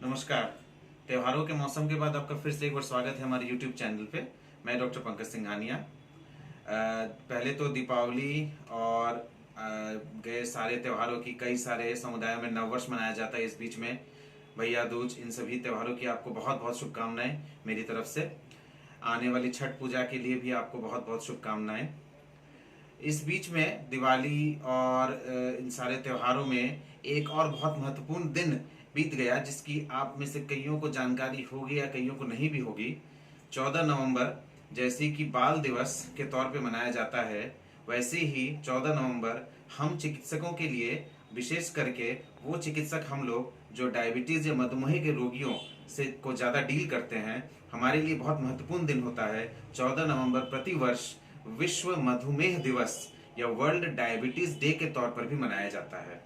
नमस्कार। त्योहारों के मौसम के बाद आपका फिर से एक बार स्वागत है हमारे YouTube चैनल पे। मैं डॉक्टर पंकज सिंघानिया। पहले तो दीपावली और गए सारे त्योहारों की, कई सारे समुदायों में नववर्ष मनाया जाता है। इस बीच में भैया दूज, इन सभी त्योहारों की आपको बहुत बहुत शुभकामनाएं मेरी तरफ से। आने वाली छठ पूजा के लिए भी आपको बहुत बहुत शुभकामनाएं। इस बीच में दिवाली और इन सारे त्योहारों में एक और बहुत महत्वपूर्ण दिन बीत गया, जिसकी आप में से कईयों को जानकारी होगी या कईयों को नहीं भी होगी। 14 नवंबर जैसे कि बाल दिवस के तौर पे मनाया जाता है, वैसे ही 14 नवंबर हम चिकित्सकों के लिए, विशेष करके वो चिकित्सक हम लोग जो डायबिटीज या मधुमेह के रोगियों से को ज़्यादा डील करते हैं, हमारे लिए बहुत महत्वपूर्ण दिन होता है। 14 नवंबर प्रतिवर्ष विश्व मधुमेह दिवस या वर्ल्ड डायबिटीज डे के तौर पर भी मनाया जाता है।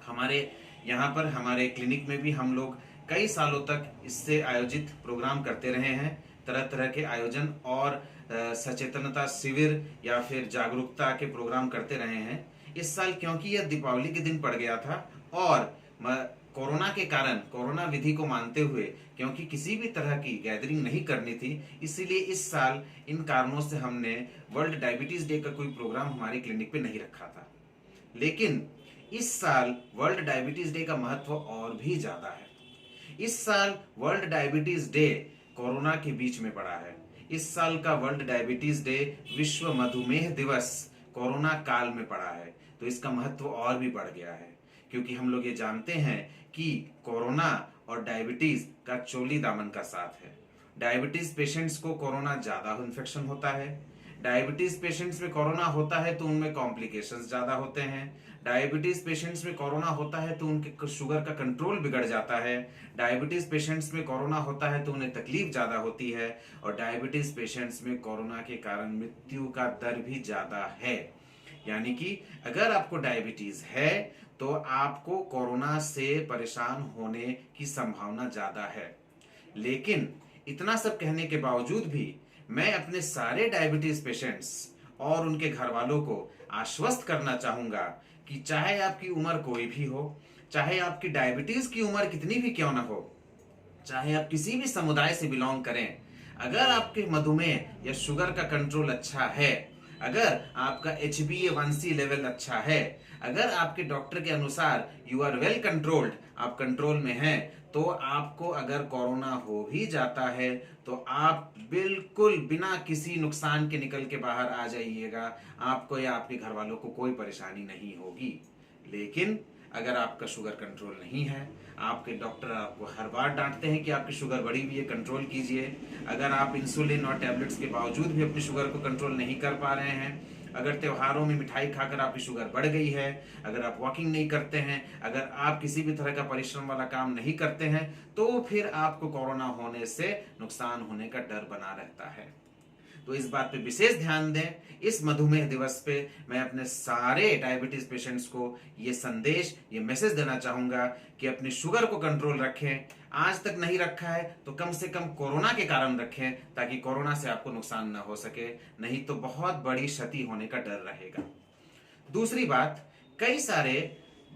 हमारे यहाँ पर हमारे क्लिनिक में भी हम लोग कई सालों तक इससे आयोजित प्रोग्राम करते रहे हैं। तरह तरह के आयोजन और सचेतनता शिविर या फिर जागरूकता के प्रोग्राम करते रहे हैं। इस साल क्योंकि यह दीपावली के दिन पड़ गया था और कोरोना के कारण, कोरोना विधि को मानते हुए, क्योंकि किसी भी तरह की गैदरिंग नहीं करनी थी, इसीलिए इस साल इन कारणों से हमने वर्ल्ड डायबिटीज डे का कोई प्रोग्राम हमारी क्लिनिक पे नहीं रखा था। लेकिन इस साल वर्ल्ड डायबिटीज डे का महत्व और भी ज्यादा है। इस साल वर्ल्ड डायबिटीज डे कोरोना के बीच में पड़ा है। इस साल का वर्ल्ड डायबिटीज डे, विश्व मधुमेह दिवस, कोरोना काल में पड़ा है, तो इसका महत्व और भी बढ़ गया है। क्योंकि हम लोग ये जानते हैं कि कोरोना और डायबिटीज का चोली दामन का साथ है। डायबिटीज पेशेंट्स को कोरोना ज्यादा इन्फेक्शन होता है। डायबिटीज पेशेंट्स में कोरोना होता है तो उनमें कॉम्प्लिकेशंस ज्यादा होते हैं। डायबिटीज पेशेंट्स में कोरोना होता है तो उनके शुगर का कंट्रोल बिगड़ जाता है। डायबिटीज पेशेंट्स में कोरोना होता है तो उन्हें तकलीफ ज्यादा होती है। और डायबिटीज पेशेंट्स में कोरोना के कारण मृत्यु का दर भी ज्यादा है। यानी कि अगर आपको डायबिटीज है तो आपको कोरोना से परेशान होने की संभावना ज्यादा है। लेकिन इतना सब कहने के बावजूद भी मैं अपने सारे डायबिटीज पेशेंट्स और उनके घर वालों को आश्वस्त करना चाहूंगा कि चाहे आपकी उम्र कोई भी हो, चाहे आपकी डायबिटीज की उम्र कितनी भी क्यों ना हो, चाहे आप किसी भी समुदाय से बिलोंग करें, अगर आपके मधुमेह या शुगर का कंट्रोल अच्छा है, अगर आपका HbA1c लेवल अच्छा है, अगर आपके डॉक्टर के अनुसार यू आर वेल कंट्रोल्ड, आप कंट्रोल में हैं, तो आपको अगर कोरोना हो भी जाता है तो आप बिल्कुल बिना किसी नुकसान के निकल के बाहर आ जाइएगा। आपको या आपके घर वालों को कोई परेशानी नहीं होगी। लेकिन अगर आपका शुगर कंट्रोल नहीं है, आपके डॉक्टर आपको हर बार डांटते हैं कि आपकी शुगर बढ़ी हुई है, कंट्रोल कीजिए। अगर आप इंसुलिन और टैबलेट्स के बावजूद भी अपनी शुगर को कंट्रोल नहीं कर पा रहे हैं, अगर त्योहारों में मिठाई खाकर आपकी शुगर बढ़ गई है, अगर आप वॉकिंग नहीं करते हैं, अगर आप किसी भी तरह का परिश्रम वाला काम नहीं करते हैं, तो फिर आपको कोरोना होने से नुकसान होने का डर बना रहता है। तो इस बात पे विशेष ध्यान दें। इस मधुमेह दिवस पे मैं अपने सारे डायबिटीज पेशेंट्स को ये संदेश, ये मैसेज देना चाहूंगा कि अपनी शुगर को कंट्रोल रखें। आज तक नहीं रखा है तो कम से कम कोरोना के कारण रखें, ताकि कोरोना से आपको नुकसान ना हो सके, नहीं तो बहुत बड़ी क्षति होने का डर रहेगा। दूसरी बात, कई सारे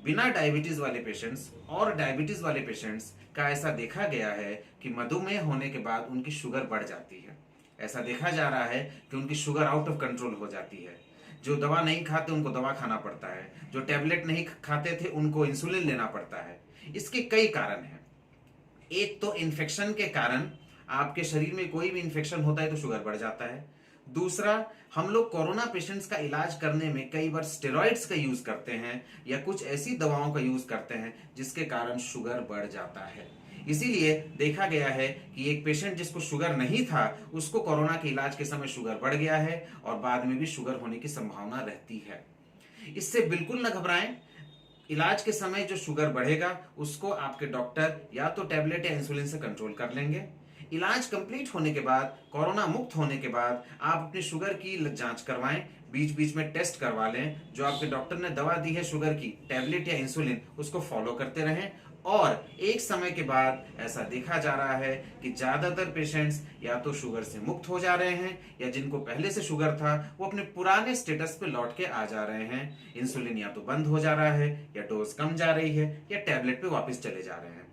बिना डायबिटीज वाले पेशेंट्स और डायबिटीज वाले पेशेंट्स का ऐसा देखा गया है कि मधुमेह होने के बाद उनकी शुगर बढ़ जाती है। ऐसा देखा जा रहा है कि उनकी शुगर आउट ऑफ कंट्रोल हो जाती है। जो दवा नहीं खाते उनको दवा खाना पड़ता है, जो टैबलेट नहीं खाते थे उनको इंसुलिन लेना पड़ता है। इसके कई कारण हैं। एक तो इन्फेक्शन के कारण, आपके शरीर में कोई भी इन्फेक्शन होता है तो शुगर बढ़ जाता है। दूसरा, हम लोग कोरोना पेशेंट्स का इलाज करने में कई बार स्टेरॉइड्स का यूज करते हैं या कुछ ऐसी दवाओं का यूज करते हैं जिसके कारण शुगर बढ़ जाता है। इसीलिए देखा गया है कि एक पेशेंट जिसको शुगर नहीं था, उसको कोरोना के इलाज के समय शुगर बढ़ गया है और बाद में भी शुगर होने की संभावना रहती है। इससे बिल्कुल न घबराएं। इलाज के समय जो शुगर बढ़ेगा उसको आपके डॉक्टर या तो टैबलेट या इंसुलिन से कंट्रोल कर लेंगे। इलाज कंप्लीट होने के बाद, कोरोना मुक्त होने के बाद आप अपनी शुगर की जांच करवाएं, बीच बीच में टेस्ट करवा लें। जो आपके डॉक्टर ने दवा दी है शुगर की, टैबलेट या इंसुलिन, उसको फॉलो करते रहें। और एक समय के बाद ऐसा देखा जा रहा है कि ज्यादातर पेशेंट्स या तो शुगर से मुक्त हो जा रहे हैं, या जिनको पहले से शुगर था वो अपने पुराने स्टेटस पे लौट के आ जा रहे हैं। इंसुलिन या तो बंद हो जा रहा है, या डोज कम जा रही है, या टैबलेट पे वापस चले जा रहे हैं।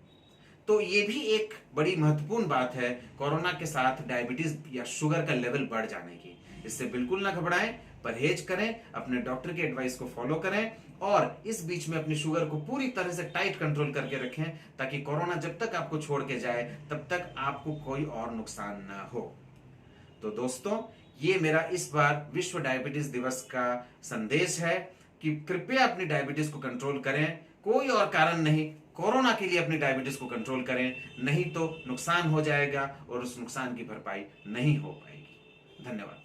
तो ये भी एक बड़ी महत्वपूर्ण बात है कोरोना के साथ डायबिटीज या शुगर का लेवल बढ़ जाने की। इससे बिल्कुल ना घबराएं, परहेज करें, अपने डॉक्टर की एडवाइस को फॉलो करें और इस बीच में अपनी शुगर को पूरी तरह से टाइट कंट्रोल करके रखें, ताकि कोरोना जब तक आपको छोड़ के जाए तब तक आपको कोई और नुकसान ना हो। तो दोस्तों, ये मेरा इस बार विश्व डायबिटीज दिवस का संदेश है कि कृपया अपनी डायबिटीज को कंट्रोल करें। कोई और कारण नहीं, कोरोना के लिए अपनी डायबिटीज को कंट्रोल करें, नहीं तो नुकसान हो जाएगा और उस नुकसान की भरपाई नहीं हो पाएगी। धन्यवाद।